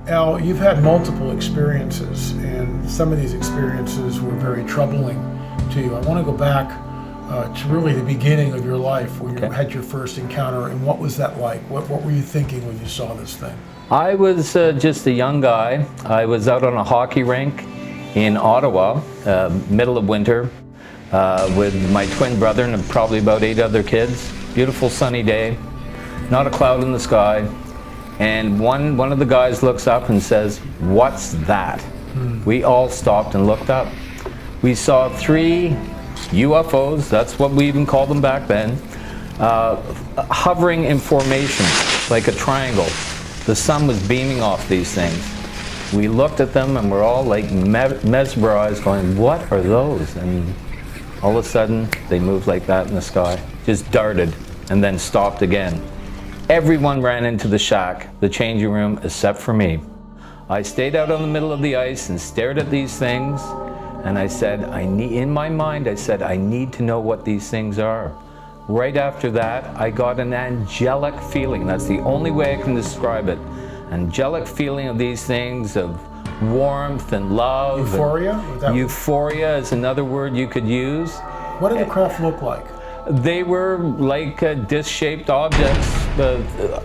Al, you've had multiple experiences, and some of these experiences were very troubling to you. I want to go back to really the beginning of your life when you had your first encounter, and what was that like? What were you thinking when you saw this thing? I was just a young guy. I was out on a hockey rink in Ottawa, middle of winter, with my twin brother and probably about 8 other kids. Beautiful sunny day, not a cloud in the sky. And one of the guys looks up and says, "What's that?" We all stopped and looked up. We saw 3 UFOs, that's what we even called them back then, hovering in formation, like a triangle. The sun was beaming off these things. We looked at them and we're all like mesmerized, going, "What are those?" And all of a sudden, they moved like that in the sky, just darted and then stopped again. Everyone ran into the shack, the changing room, except for me. I stayed out on the middle of the ice and stared at these things, and I said, in my mind, I said, I need to know what these things are. Right after that, I got an angelic feeling. That's the only way I can describe it. Angelic feeling of these things, of warmth and love. Euphoria? Euphoria is another word you could use. What did the craft look like? They were like disc-shaped objects.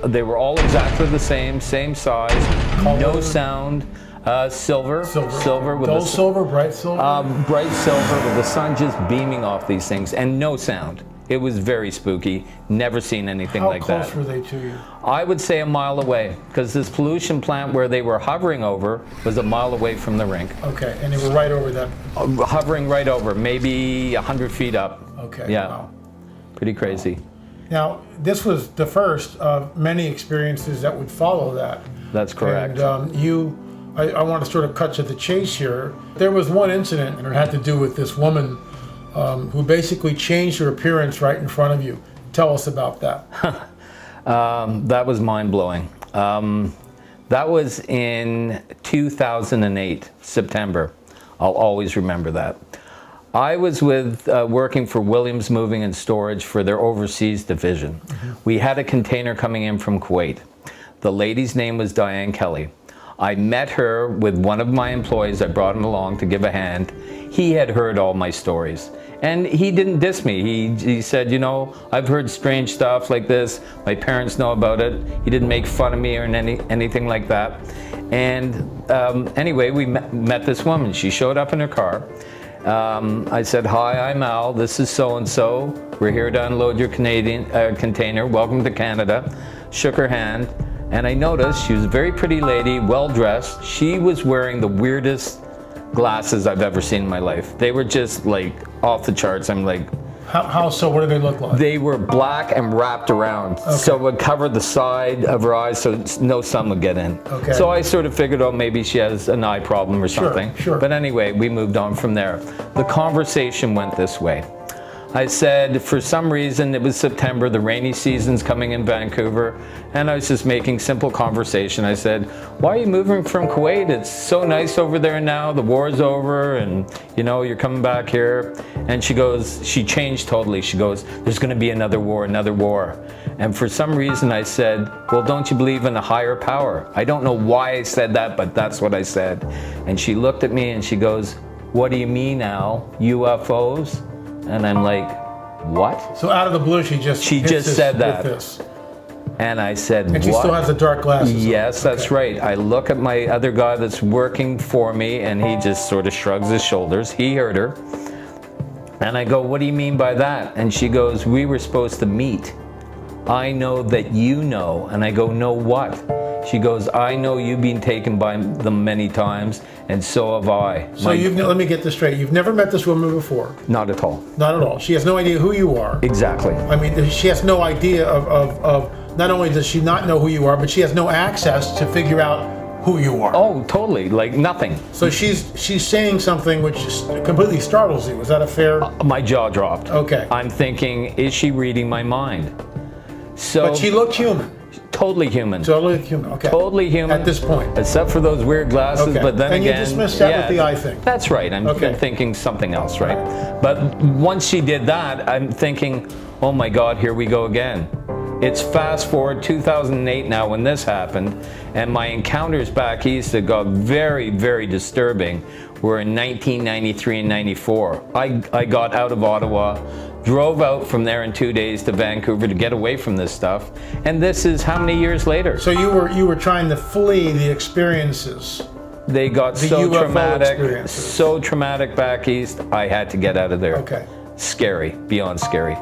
They were all exactly the same size, no sound, silver with dull silver, bright silver? Bright silver with the sun just beaming off these things, and no sound. It was very spooky. Never seen anything like that. How close were they to you? I would say a mile away, because this pollution plant where they were hovering over was a mile away from the rink. Okay, and they were right over that? Hovering right over, maybe 100 feet up. Okay, yeah. Wow. Pretty crazy. Now, this was the first of many experiences that would follow that. That's correct. And I want to sort of cut to the chase here. There was one incident, and it had to do with this woman who basically changed her appearance right in front of you. Tell us about that. That was mind-blowing. That was in 2008, September. I'll always remember that. I was working for Williams Moving and Storage for their overseas division. We had a container coming in from Kuwait. The lady's name was Diane Kelly. I met her with one of my employees. I brought him along to give a hand. He had heard all my stories. And he didn't diss me. He said, you know, I've heard strange stuff like this. My parents know about it. He didn't make fun of me or anything like that. And anyway, we met this woman. She showed up in her car. I said, "Hi, I'm Al. This is so-and-so. We're here to unload your Canadian container. Welcome to Canada." Shook her hand, and I noticed she was a very pretty lady, well-dressed. She was wearing the weirdest glasses I've ever seen in my life. They were just like off the charts. I'm like, How so? What did they look like? They were black and wrapped around, so it would cover the side of her eyes so no sun would get in. Okay. So I sort of figured, oh, maybe she has an eye problem or something. Sure. But anyway, we moved on from there. The conversation went this way. I said, for some reason, it was September, the rainy season's coming in Vancouver, and I was just making simple conversation. I said, "Why are you moving from Kuwait? It's so nice over there now, the war's over, and you know, you're coming back here." And she goes, she changed totally. She goes, "There's gonna be another war. And for some reason I said, "Well, don't you believe in a higher power?" I don't know why I said that, but that's what I said. And she looked at me and she goes, "What do you mean, Al? UFOs?" And I'm like, "What?" So out of the blue, she just said that. This. And I said, "What?" And she still has the dark glasses. Yes, that's right. I look at my other guy that's working for me, and he just sort of shrugs his shoulders. He heard her. And I go, "What do you mean by that?" And she goes, "We were supposed to meet. I know that you know." And I go, "Know what?" She goes, "I know you've been taken by them many times, and so have I." So let me get this straight. You've never met this woman before? Not at all. Not at all. She has no idea who you are. Exactly. I mean, she has no idea of not only does she not know who you are, but she has no access to figure out who you are. Oh, totally. Like nothing. So she's saying something which completely startles you. Is that a fair? My jaw dropped. Okay. I'm thinking, is she reading my mind? So. But she looked human. Totally human. Totally human, okay. Totally human. At this point. Except for those weird glasses, okay. But then and again... And you dismissed that with the eye thing. That's right. I'm thinking something else, right? But once she did that, I'm thinking, oh my God, here we go again. It's fast forward 2008 now when this happened, and my encounters back east that got very, very disturbing were in 1993 and 94. I got out of Ottawa, drove out from there in 2 days to Vancouver to get away from this stuff, and this is how many years later? So you were trying to flee the experiences. They got The so UFO traumatic, experiences. so traumatic back east, I had to get out of there. Okay. Scary, beyond scary.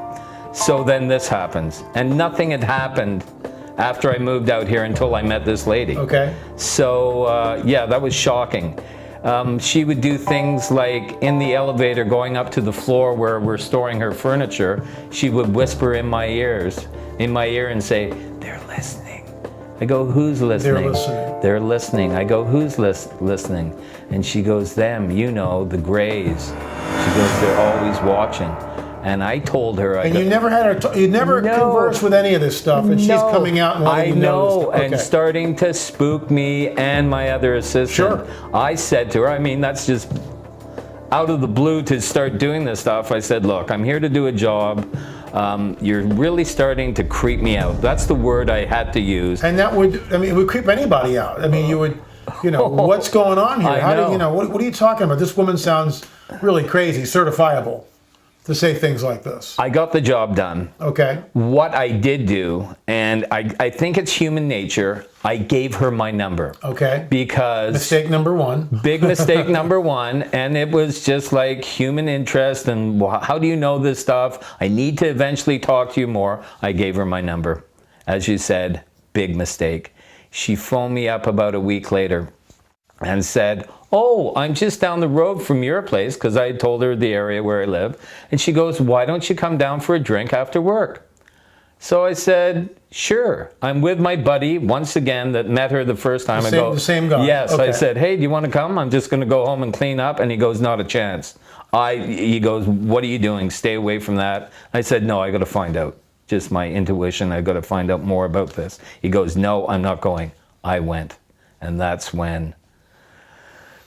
So then this happens, and nothing had happened after I moved out here until I met this lady. Okay. So yeah, that was shocking. She would do things like in the elevator going up to the floor where we're storing her furniture, she would whisper in my ear and say, "They're listening." I go, "Who's listening?" They're listening. "They're listening." I go, "Who's listening?" And she goes, "Them, you know, the Greys." She goes, "They're always watching." And I told her, And you never had her. You never No. conversed with any of this stuff, and she's coming out and letting you know. know, this. and Okay. starting to spook me and my other assistant. Sure. I said to her, I mean, that's just out of the blue to start doing this stuff. I said, "Look, I'm here to do a job. You're really starting to creep me out." That's the word I had to use. And that would, I mean, it would creep anybody out. I mean, you would, you know, what's going on here? I How know. do you know? What are you talking about? This woman sounds really crazy, certifiable, to say things like this. I got the job done. Okay. What I did do, and I think it's human nature, I gave her my number. Okay. Because Mistake number one. big mistake number one, and it was just like human interest and how do you know this stuff? I need to eventually talk to you more. I gave her my number. As you said, big mistake. She phoned me up about a week later and said, "Oh, I'm just down the road from your place," because I had told her the area where I live. And she goes, "Why don't you come down for a drink after work?" So I said, "Sure." I'm with my buddy, once again, that met her the first time. The same guy. Yes. I Okay. said, "Hey, do you want to come? I'm just going to go home and clean up." And he goes, "Not a chance." He goes, "What are you doing? Stay away from that." I said, "No, I got to find out. Just my intuition. I got to find out more about this." He goes, "No, I'm not going." I went. And that's when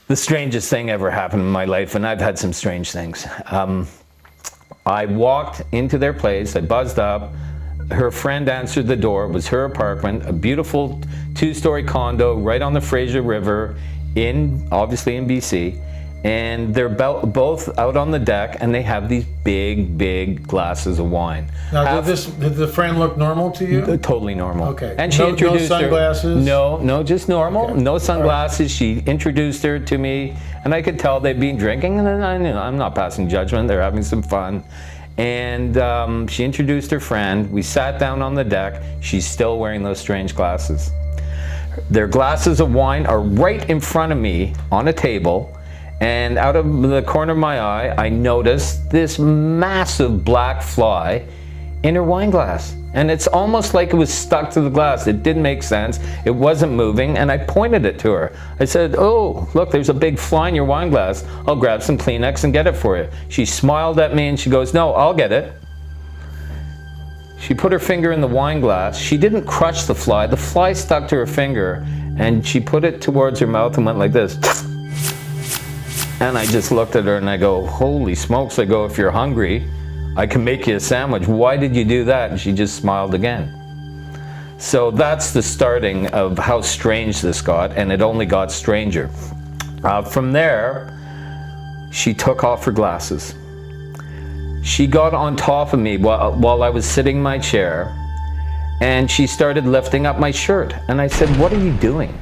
the strangest thing ever happened in my life, and I've had some strange things. I walked into their place, I buzzed up, her friend answered the door, it was her apartment, a beautiful two-story condo right on the Fraser River, obviously in BC, and they're both out on the deck, and they have these big, big glasses of wine. Now, did the friend look normal to you? Totally normal. Okay. And she No introduced sunglasses? her. No, just normal. Okay. No sunglasses. She introduced her to me, and I could tell they'd been drinking, and then I knew I'm not passing judgment. They're having some fun. And she introduced her friend. We sat down on the deck. She's still wearing those strange glasses. Their glasses of wine are right in front of me on a table. And out of the corner of my eye, I noticed this massive black fly in her wine glass. And it's almost like it was stuck to the glass. It didn't make sense. It wasn't moving, and I pointed it to her. I said, "Oh, look, there's a big fly in your wine glass. I'll grab some Kleenex and get it for you." She smiled at me and she goes, "No, I'll get it." She put her finger in the wine glass. She didn't crush the fly. The fly stuck to her finger, and she put it towards her mouth and went like this. And I just looked at her and I go, "Holy smokes." I go, "If you're hungry, I can make you a sandwich. Why did you do that?" And she just smiled again. So that's the starting of how strange this got, and it only got stranger. From there, she took off her glasses. She got on top of me while I was sitting in my chair, and she started lifting up my shirt. And I said, "What are you doing?"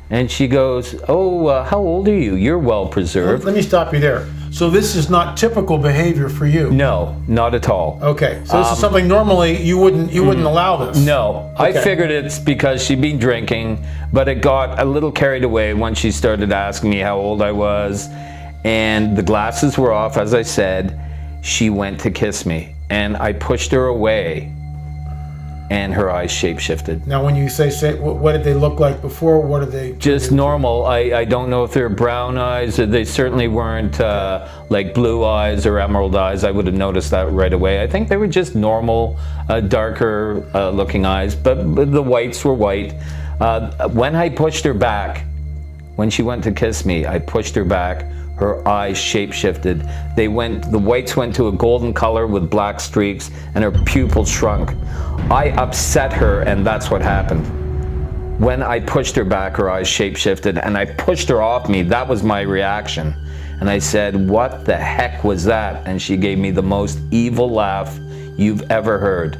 And she goes, "Oh, how old are you? You're well preserved." Let me stop you there. So this is not typical behavior for you. No, not at all. Okay. So this is something normally you wouldn't allow this. No, I Okay. figured it's because she'd been drinking, but it got a little carried away when she started asking me how old I was, and the glasses were off, as I said. She went to kiss me, and I pushed her away, and her eyes shape-shifted. Now, when you say, what did they look like before? What are they? Just normal. I don't know if they're brown eyes, or they certainly weren't like blue eyes or emerald eyes. I would have noticed that right away. I think they were just normal, darker looking eyes, but the whites were white. When I pushed her back, when she went to kiss me, I pushed her back. her eyes shape-shifted. The whites went to a golden color with black streaks, and her pupils shrunk. I upset her, and that's what happened. When I pushed her back, her eyes shape-shifted, and I pushed her off me. That was my reaction. And I said, "What the heck was that?" And she gave me the most evil laugh you've ever heard.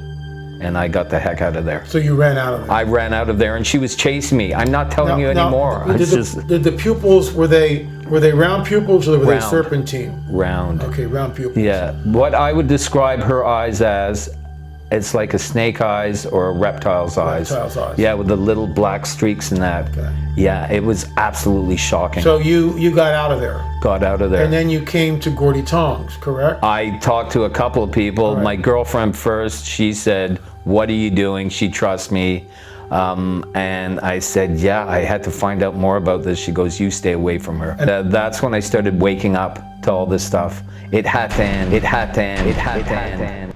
And I got the heck out of there. So you ran out of there. I ran out of there, and she was chasing me. I'm not telling you anymore. Did the pupils, were they round pupils or were they Round. serpentine? Round. Okay, round pupils. Yeah. What I would describe her eyes as, it's like a snake eyes or a reptile's eyes. Reptile's eyes. Yeah, with the little black streaks in that. Okay. Yeah, it was absolutely shocking. So you got out of there. Got out of there. And then you came to Gordy Tongs, correct? I talked to a couple of people. Right. My girlfriend first, she said, "What are you doing?" She trusts me. And I said, "Yeah, I had to find out more about this." She goes, "You stay away from her." That's when I started waking up to all this stuff. It had to end. It had to end. It had to end.